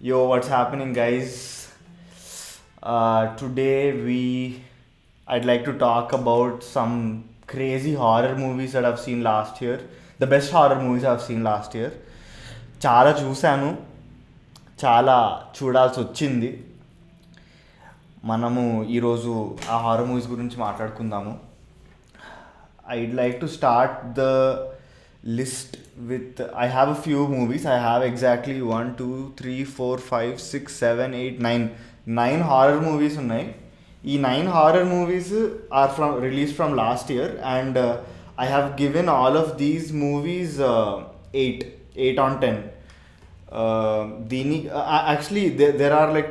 Yo, what's happening, guys? Today I'd like to talk about some crazy horror movies that I've seen last year. The best horror movies I've seen last year. చాలా చూశాను, చాలా చూడాల్సి వచ్చింది. మనము ఈరోజు ఆ horror movies గురించి మాట్లాడుకుందాము. I'd like to start the list with I have a few movies. I have exactly 1, 2, 3, 4, 5, 6, 7, 8, 9 horror movies ఉన్నాయి. ఈ 9 horror movies are from released from last year, and I have given all of these movies 8 on 10. Actually there are like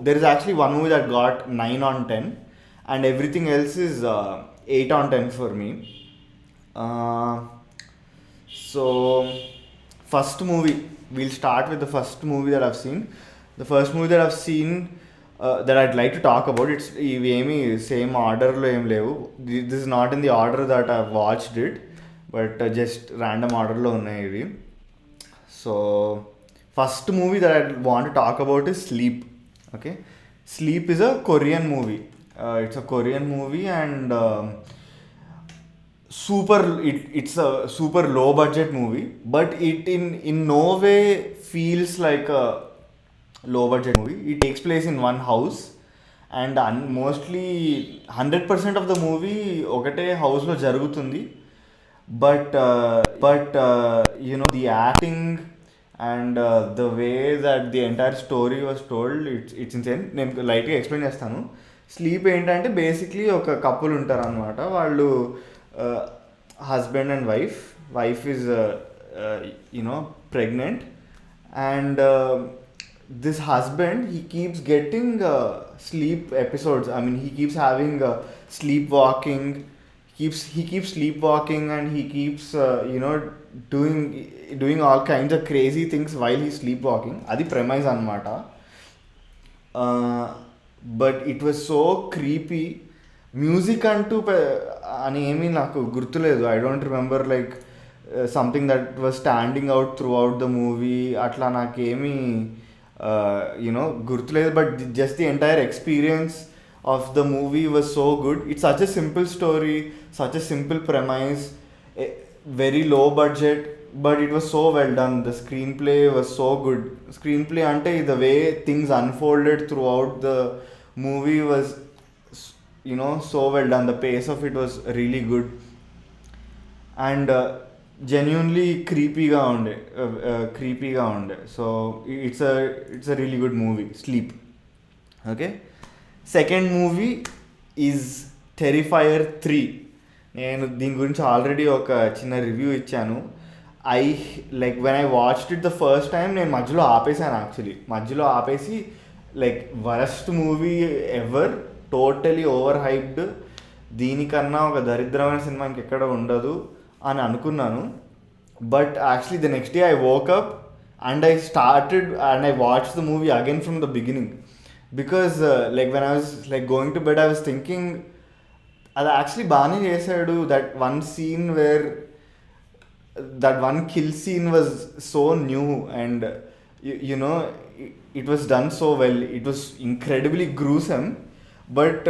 there is actually one movie that got 9 on 10, and everything else is 8 on 10 for me. uh, so first movie, we'll start with the first movie that I've seen. The first movie that I've seen, that I'd like to talk about, it's ఏమి same ఆర్డర్లో ఏం లేవు. This is not in the order that I watched it, but just random ఆర్డర్లో ఉన్నాయి ఇవి. So first movie that I want talk about is sleep. Okay, sleep is a Korean movie. It's a Korean movie, and it's a super low budget movie, but it in no way feels like a low budget movie. It takes place in one house, and mostly 100% of the movie ఒకటే హౌస్లో జరుగుతుంది. But the acting and the way that the entire story was told, it's insane. నేను లైట్గా explain చేస్తాను. Sleep ఏంటంటే basically ఒక couple ఉంటారు అనమాట. వాళ్ళు husband and wife is pregnant, and this husband, he keeps getting sleep episodes. I mean, he keeps having sleepwalking. He keeps sleepwalking, and he keeps doing all kinds of crazy things while he's sleepwalking. Adi premise anamata. But it was so creepy. Music అంటూ అని ఏమీ నాకు గుర్తులేదు. I don't remember like something that was standing out throughout the movie. అట్లా నాకేమీ గుర్తులేదు. But just the entire experience of the movie was so good. It's such a simple story, such a simple premise, very low budget, but it was so well done. The screenplay was so good. Screenplay అంటే the way things unfolded throughout the movie was so well done. The pace of it was really good, and genuinely creepy-గా ఉండే. So it's a really good movie, Sleep. Okay, second movie is Terrifier 3. నేను దీని గురించి already ఒక చిన్న review ఇచ్చాను. when I watched it the first time, నేను మధ్యలో ఆపేసి like worst movie ever, totally over hyped, దీనికన్నా ఒక దరిద్రమైన సినిమా ఇంకెక్కడ ఉండదు అని అనుకున్నాను. But actually the next day I woke up and I watch the movie again from the beginning. Because when I was going to bed, I was thinking అది actually బాగానే చేశాడు. That one kill scene was so new, and it was done so well. It was incredibly gruesome. But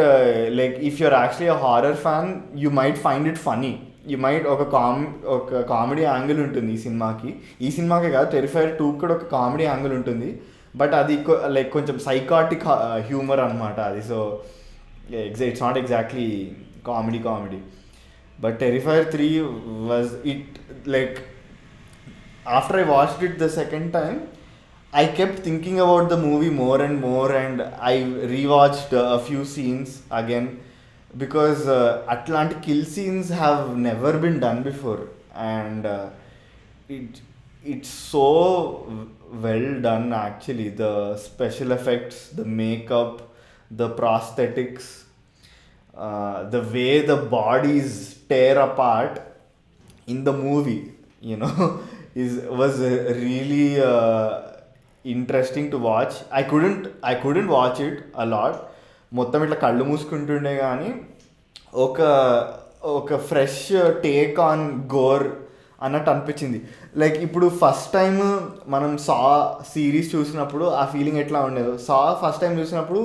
if you're actually a horror fan, you might find it funny. You might ఒక comedy angle ఉంటుంది ఈ సినిమాకే కాదు, టెరిఫైర్ 2 కూడా ఒక comedy angle ఉంటుంది. But అది కొంచెం సైకాటిక్ హ్యూమర్ అనమాట అది. So it's not exactly comedy. But టెరిఫైర్ 3 was it. After I watched it the second time, I kept thinking about the movie more and more, and I rewatched a few scenes again, because Atlantic kill scenes have never been done before, and it's so well done actually. The special effects, the makeup, the prosthetics, the way the bodies tear apart in the movie, was really interesting to watch. I couldn't watch it a lot. మొత్తం ఇట్లా కళ్ళు మూసుకుంటుండే, కానీ ఒక fresh take on Gor అన్నట్టు అనిపించింది. Like ఇప్పుడు first time మనం సా series చూసినప్పుడు ఆ ఫీలింగ్ ఎట్లా ఉండేదో, సా ఫస్ట్ టైం చూసినప్పుడు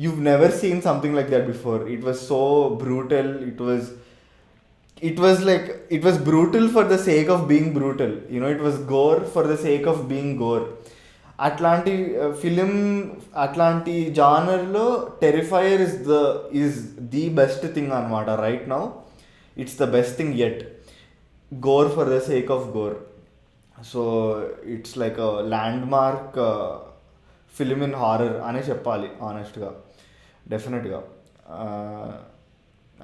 you've never seen something like that before. It was so brutal. It was brutal for the sake of being brutal. It was gore for the sake of being gore. అట్లాంటి film, అట్లాంటి జానర్లో Terrifier is the best thing అనమాట. Right now it's the best thing yet. Gore for the sake of gore. So it's like a landmark film in horror అనే చెప్పాలి ఆనెస్ట్గా, డెఫినెట్గా.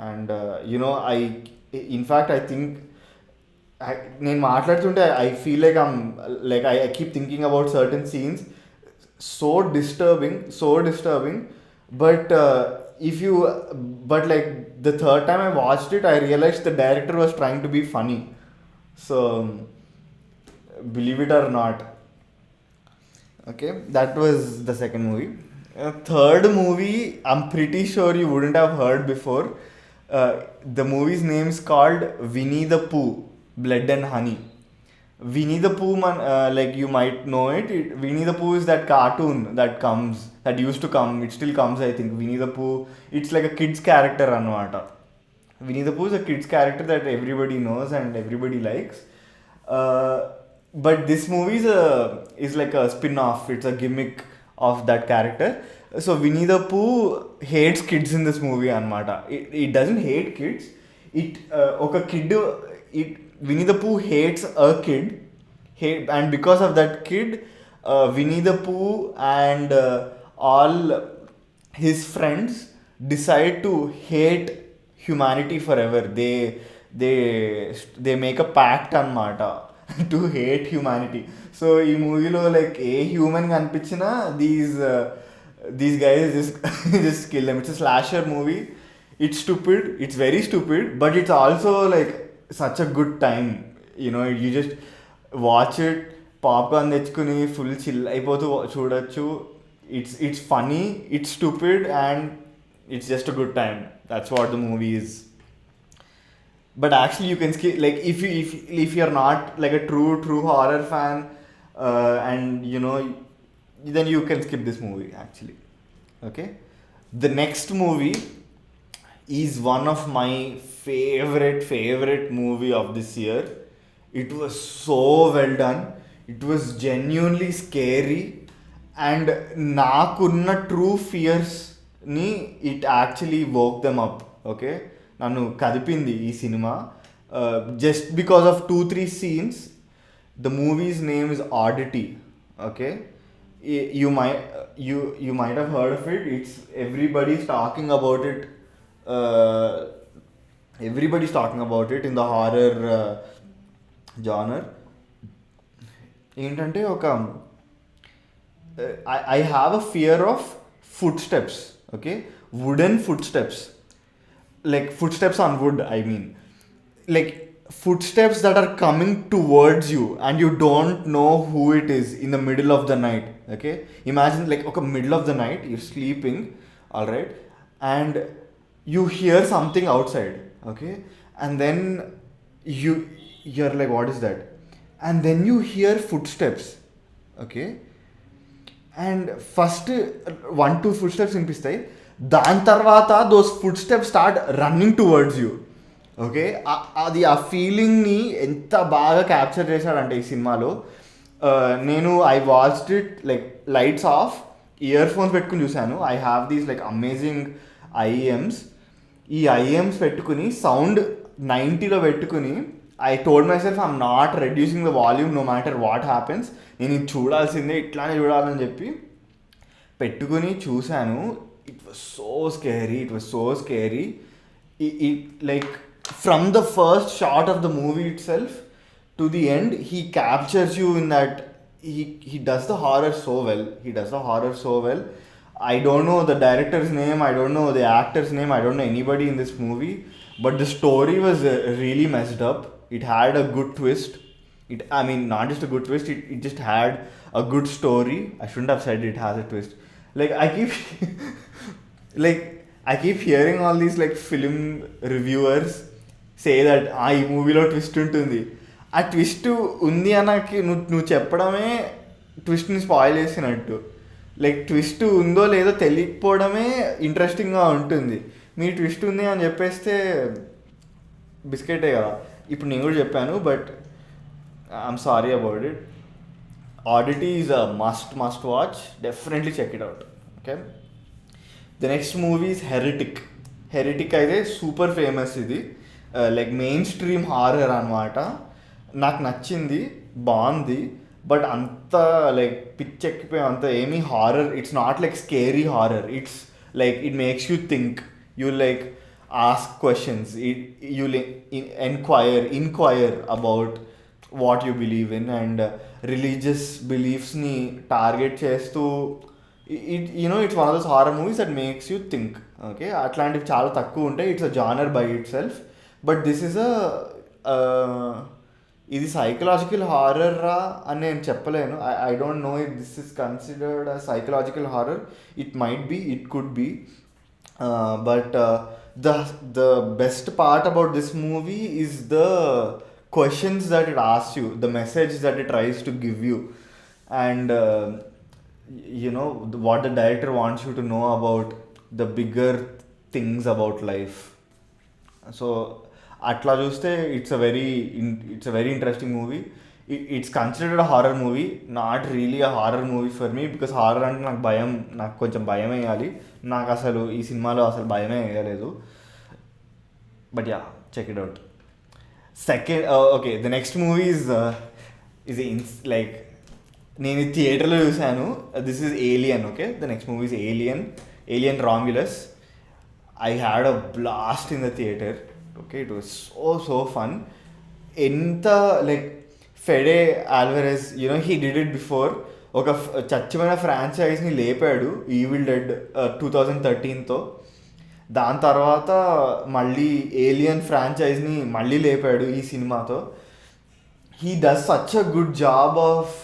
And I in fact I think నేను మాట్లాడుతుంటే I feel like I keep thinking about certain scenes. So disturbing. But like the third time I watched it, I realized the director was trying to be funny. So believe it or not. Okay, that was the second movie. Third movie, I'm pretty sure you wouldn't have heard before. The movie's name is called Winnie the Pooh, Blood and Honey. Winnie the Pooh, like you might know it. Winnie the Pooh is that cartoon that used to come. It still comes, I think. Winnie the Pooh, it's like a kid's character anvata. Winnie the Pooh is a kid's character that everybody knows and everybody likes. But this movie is like a spin-off. It's a gimmick of that character. So Winnie the Pooh hates kids in this movie anmata. It doesn't hate kids. Winnie the Pooh hates a kid, and because of that kid, Winnie the Pooh and all his friends decide to hate humanity forever. They make a pact anmata to hate humanity. So ఈ మూవీలో like a human కనిపించినా these guys just kill them. It's a slasher movie. It's stupid. It's very stupid, but it's also like such a good time. You just watch it, popcorn తెచ్చుకుని full chill అయిపోతూ చూడొచ్చు. It's funny, it's stupid, and it's just a good time. That's what the movie is. But actually you can skip, like if you're not like a true horror fan, and then you can skip this movie actually. Okay, the next movie is one of my favorite movie of this year. It was so well done. It was genuinely scary, and nakunna true fears ni it actually woke them up. Okay, nanu kadipindi ee cinema just because of 2-3 scenes. The movie's name is Oddity. Okay, you might have heard of it. It's everybody's talking about it. Everybody's talking about it in the horror genre. ఏంటంటే ఒక I have a fear of footsteps. Okay, wooden footsteps, like footsteps on wood, I mean, like footsteps that are coming towards you and you don't know who it is in the middle of the night. Okay, imagine like okay, middle of the night, you're sleeping, all right, and you hear something outside. Okay, and then you're like, what is that? And then you hear footsteps. Okay, and first 1-2 footsteps వినిపిస్తాయి, దాని తర్వాత those footsteps start running towards you. Okay, అది ఆ ఫీలింగ్ని ఎంత బాగా capture చేశాడంటే ఈ సినిమాలో. నేను I watched it like lights off, earphones పెట్టుకుని చూశాను. I have these like amazing IEMs. ఈ ఐఎమ్స్ పెట్టుకుని సౌండ్ 90లో పెట్టుకుని I told myself I'm not reducing the volume no matter what happens. నేను ఇది చూడాల్సిందే, ఇట్లానే చూడాలని చెప్పి పెట్టుకుని చూశాను. It was so scary. It like from the first shot of the movie itself to the end, he captures you in that. He does the horror so well. I don't know the director's name, I don't know the actor's name, I don't know anybody in this movie, but the story was really messed up. It had a good twist. Not just a good twist, it just had a good story. I shouldn't have said it has a twist. Like I keep hearing all these like film reviewers say that ఈ మూవీలో twist ఉంటుంది. ఆ twist ఉంది అన్నకి నువ్వు చెప్పడమే ట్విస్ట్ని spoil చేసినట్టు. Like twist ఉందో లేదో తెలియకపోవడమే ఇంట్రెస్టింగ్గా ఉంటుంది. మీ ట్విస్ట్ ఉంది అని చెప్పేస్తే బిస్కెటే కదా. ఇప్పుడు నేను కూడా చెప్పాను, but I'm sorry about it. Oddity is a must watch. Definitely check it out. Okay, the next movie is Heretic. Heretic అయితే సూపర్ ఫేమస్ ఇది. లైక్ మెయిన్ స్ట్రీమ్ హారర్ అనమాట. నాకు నచ్చింది, బాగుంది. బట్ అంత లైక్ పిచ్చెక్కిపోయి అంత ఏమీ horror, it's not like scary horror. It's like it makes you think. You like ask questions. You inquire about what you believe in. And religious బిలీఫ్స్ని target చేస్తూ it's one of those horror movies that makes you think. Okay, అట్లాంటివి చాలా తక్కువ ఉంటాయి. It's a genre by itself. But this is ఇది psychological horror రా అని నేను చెప్పలేను. I don't know if this is considered a psychological horror. It might be, it could be. But the best part about this movie is the questions that it asks you, the message that it tries to give you, and what the director wants you to know about the bigger things about life. So atla చూస్తే it's a very interesting movie. It's considered a horror movie, not really a horror movie for me, because horror అంటే నాకు కొంచెం భయం వేయాలి. నాకు అసలు ఈ సినిమాలో అసలు భయమే వేయలేదు. But yeah, check it out. Second, okay, the next movie like నేను థియేటర్లో చూశాను. This is Alien. Okay, the next movie is Alien Romulus. I had a blast in the theatre. Okay, it was so fun. ఎంత like Fede Alvarez, he did it before. ఒక చచ్చిపోయిన ఫ్రాంచైజ్ని లేపాడు, evil dead 2013తో. దాని తర్వాత మళ్ళీ alien ఫ్రాంచైజ్ని మళ్ళీ లేపాడు ఈ సినిమాతో. He does such a good job of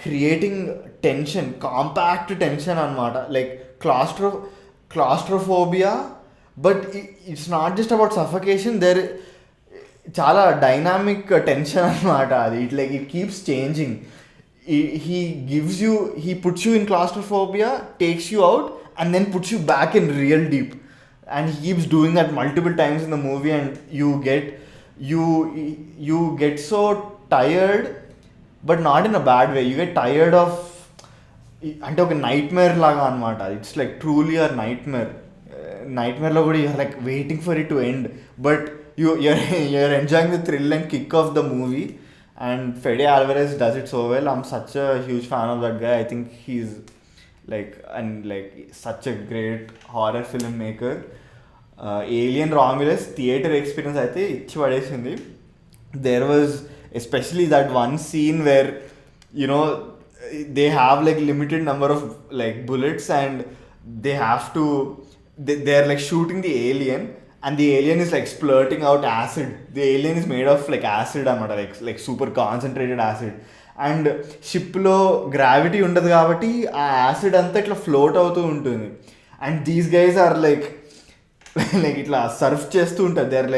creating tension, compact tension అనమాట. Like claustrophobia, but it's not just about suffocation. చాలా డైనామిక్ టెన్షన్ అనమాట అది. It keeps changing. he puts you in claustrophobia, takes you out, and then puts you back in real deep. And he keeps doing that multiple times in the movie, and you get so tired, but not in a bad way. You get tired of అంటే ఒక nightmare లాగా అనమాట. It's like truly a నైట్మేర్లో కూడా you're like waiting for it to end, but you're enjoying the thrill and kick of the movie. And Fede Alvarez does it so well. I'm such a huge fan of that guy. I think he's such a great horror filmmaker. Alien Romulus theater experience అయితే ఇచ్చి పడేసింది. There was especially that one scene where they have like limited number of like bullets, and they're like shooting the alien, and the alien is like splurting out acid. The alien is made of like acid anamata, like super concentrated acid. And షిప్లో gravity ఉండదు కాబట్టి ఆ acid అంతా ఇట్లా float అవుతూ ఉంటుంది. And these guys are like ఇట్లా surf చేస్తూ ఉంటారు. They are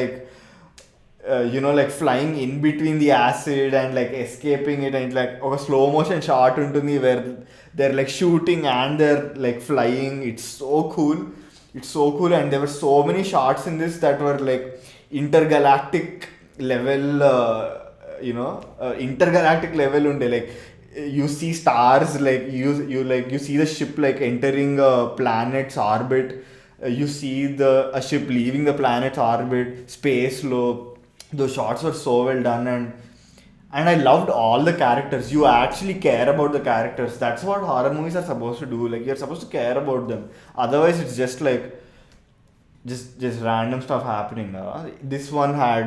like flying in between the acid and like escaping it. And like ఒక స్లో మోషన్ షాట్ ఉంటుంది where they are like shooting and they are like flying. It's so cool. And there were so many shots in this that were like intergalactic level, intergalactic level unde. Like you see stars, like you see the ship like entering a planet's orbit. You see a ship leaving the planet's orbit, space low. Those shots were so well done, and I loved all the characters. You actually care about the characters. That's what horror movies are supposed to do. Like you're supposed to care about them. Otherwise it's just like just random stuff happening. This one had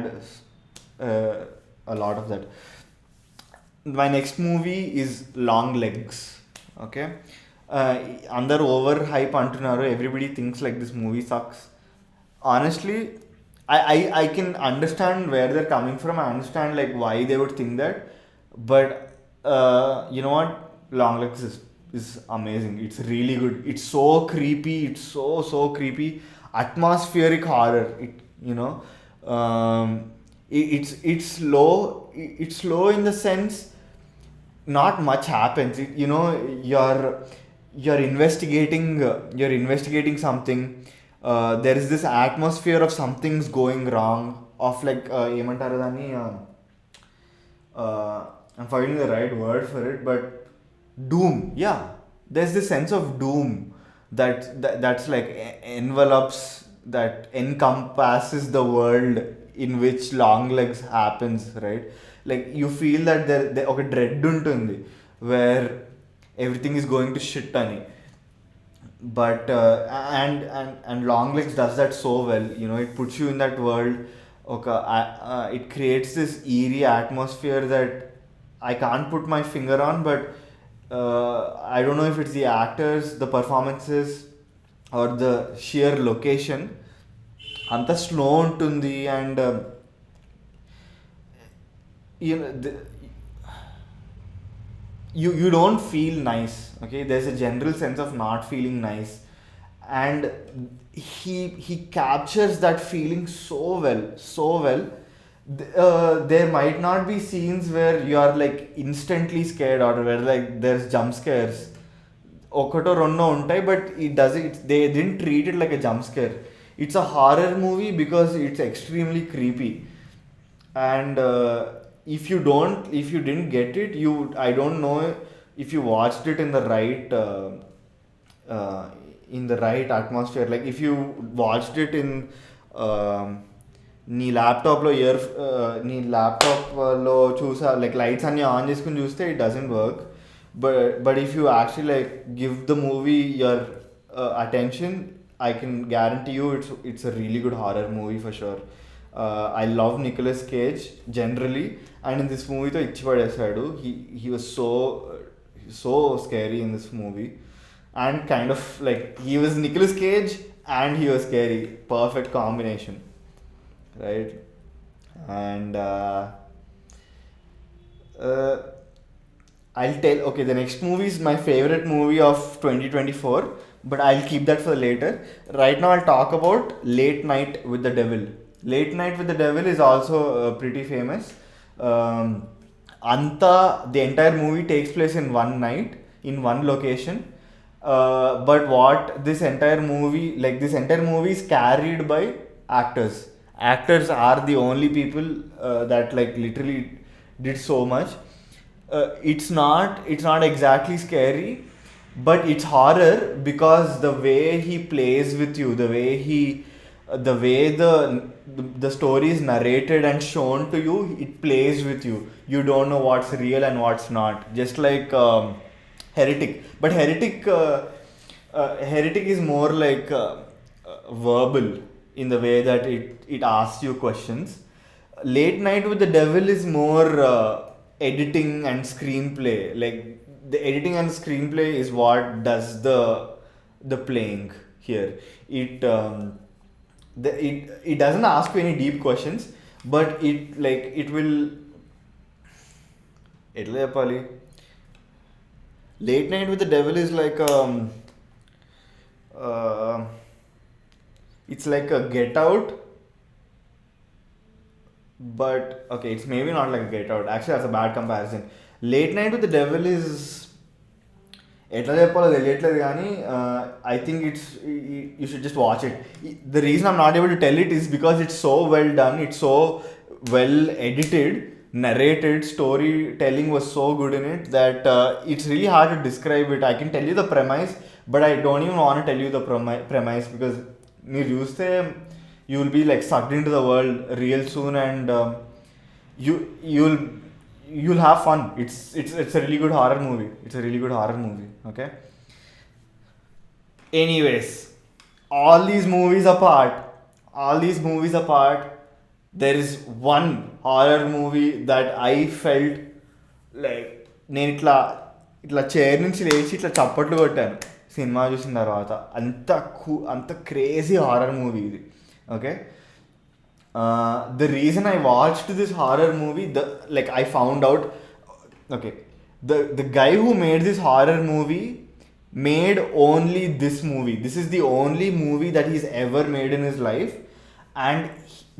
a lot of that. My next movie is Long Legs. Okay, under over hype antunaru. Everybody thinks like this movie sucks. Honestly, I can understand where they're coming from. I understand like why they would think that, but you know what, Long Legs is amazing. It's really good. It's so creepy. It's so creepy. Atmospheric horror. It's slow. It's slow in the sense not much happens. You're investigating something. There is this atmosphere of something's going wrong, of like ఏమంటారు దాన్ని I'm finding the right word for it, but doom. Yeah, there's this sense of doom that's like envelops, that encompasses the world in which long legs happens, right? Like you feel that there ఒక dread ఉంటుంది where everything is going to shit అని. But and long legs does that so well. It puts you in that world. Okay, it creates this eerie atmosphere that I can't put my finger on, but I don't know if it's the actors, the performances, or the sheer location. అంత slow ఉంటుంది. And you don't feel nice. Okay, there's a general sense of not feeling nice, and he captures that feeling so well, so well. There might not be scenes where you are like instantly scared, or where like there's jump scares. Okato ronno untai, but they didn't treat it like a jump scare. It's a horror movie because it's extremely creepy. And if you didn't get it, I don't know if you watched it in the right atmosphere. Like if you watched it in నీ ల్యాప్టాప్లో చూసా, like lights అన్నీ on చేసుకుని చూస్తే it doesn't work. But if you actually like give the movie your attention, I can guarantee you it's a really good horror movie for sure. I love Nicolas Cage generally, and in this movie to ichi padesadu. He was so scary in this movie, and kind of like he was Nicolas Cage and he was scary. Perfect combination, right? And I'll tell. Okay, the next movie is my favorite movie of 2024, but I'll keep that for later. Right now, I'll talk about Late Night with the Devil. Late Night with the Devil is also pretty famous. The entire movie takes place in one night, in one location. But what this entire movie is carried by actors. Actors are the only people that like literally did so much. It's not exactly scary, but it's horror because the way he plays with you, the way the story is narrated and shown to you, it plays with you. You don't know what's real and what's not. Just like Heretic, but Heretic is more like verbal in the way that it asks you questions. Late Night with the Devil is more editing and screenplay. Like the editing and screenplay is what does the playing here. It doesn't ask you any deep questions, but it will. ఎట్లా చెప్పాలి? Late Night with the Devil is like it's like a Get Out, but okay, it's maybe not like a Get Out. Actually, that's a bad comparison. Late Night with the Devil is ఎట్లా చెప్పాలో తెలియట్లేదు కానీ I think you should just watch it. The reason I'm not able to tell it is because it's so well done, it's so well edited, narrated, storytelling was so good in it that it's really hard to describe it. I can tell you the premise, but I don't even want to tell you the premise because మీరు చూస్తే you will be like sucked into the world real soon, and you'll have fun. It's a really good horror movie. Okay. Anyways, all these movies apart, there is one horror movie that I felt like నేను ఇట్లా chair నుంచి లేచి ఇట్లా చప్పట్లు కొట్టాను cinema చూసిన తర్వాత. అంత క్రేజీ హారర్ మూవీ ఇది. Okay, the reason I watched this horror movie, I found out, okay, the guy who made this horror movie made only this movie. This is the only movie that he's ever made in his life, and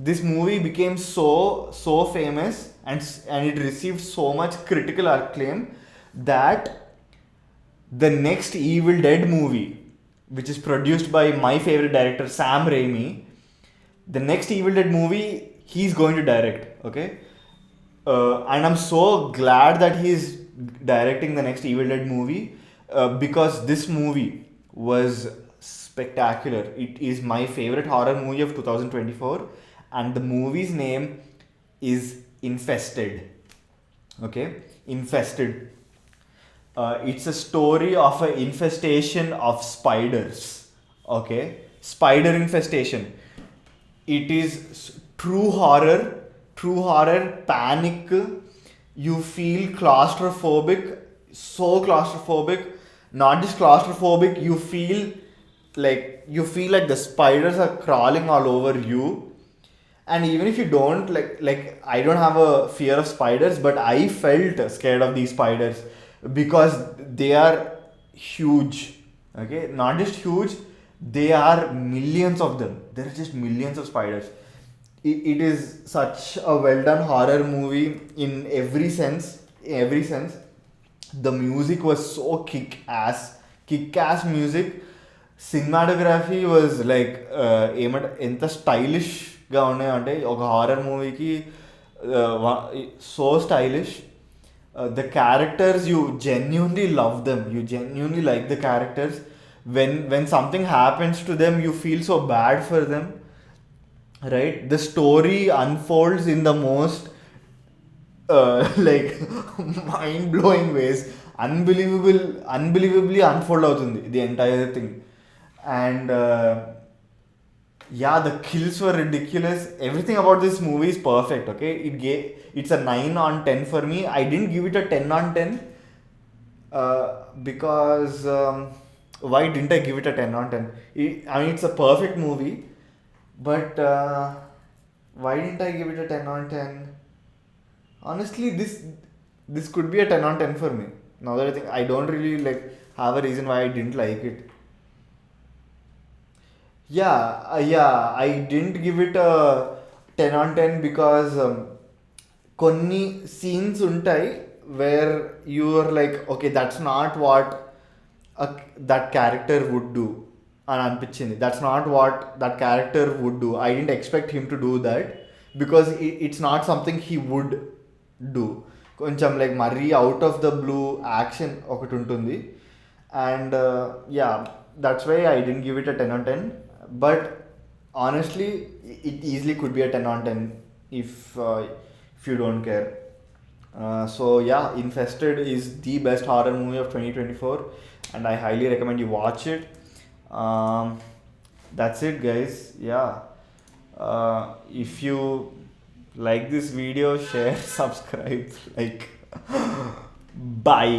this movie became so famous, and it received so much critical acclaim that the next Evil Dead movie, which is produced by my favorite director Sam Raimi, the next Evil Dead movie he's going to direct. Okay, and I'm so glad that he's directing the next Evil Dead movie, because this movie was spectacular. It is my favorite horror movie of 2024, and the movie's name is Infested. Okay, Infested. It's a story of an infestation of spiders. Okay, spider infestation. It is true horror, panic. You feel claustrophobic, so claustrophobic. Not just claustrophobic, you feel like the spiders are crawling all over you. And even if you don't like I don't have a fear of spiders, but I felt scared of these spiders because they are huge. Okay, not just huge, they are millions of them. There are just millions of spiders. It is such a well done horror movie in every sense. The music was so kick ass music. Cinematography was like ఎంత స్టైలిష్గా ఉన్నాయంటే ఒక horror మూవీకి so stylish. The characters, you genuinely love them, you genuinely like the characters. When something happens to them, you feel so bad for them, right? The story unfolds in the most like mind-blowing ways. Unbelievably unfold అవుతుంది the entire thing. And yeah, the kills were ridiculous. Everything about this movie is perfect. Okay, it's a 9 on 10 for me. I didn't give it a 10 on 10 because why didn't I give it a 10 on 10? I mean, it's a perfect movie, but why didn't I give it a 10 on 10? Honestly, this could be a 10 on 10 for me. Now that I think, I don't really like have a reason why I didn't like it. Yeah, I didn't give it a 10 on 10 because కొన్ని scenes ఉంటాయి where you are like okay that's not what that character would do అని అనిపించింది. That's not what that character would do. I didn't expect him to do that because it's not something he would do. కొంచెం like మరీ out of the blue action ఒకటి ఉంటుంది. And yeah, that's why I didn't give it a 10 on 10. But honestly, it easily could be a 10 on 10 if you don't care. So yeah, Infested is the best horror movie of 2024, and I highly recommend you watch it. Um, that's it, guys. Yeah. If you like this video, share, subscribe, like. Bye.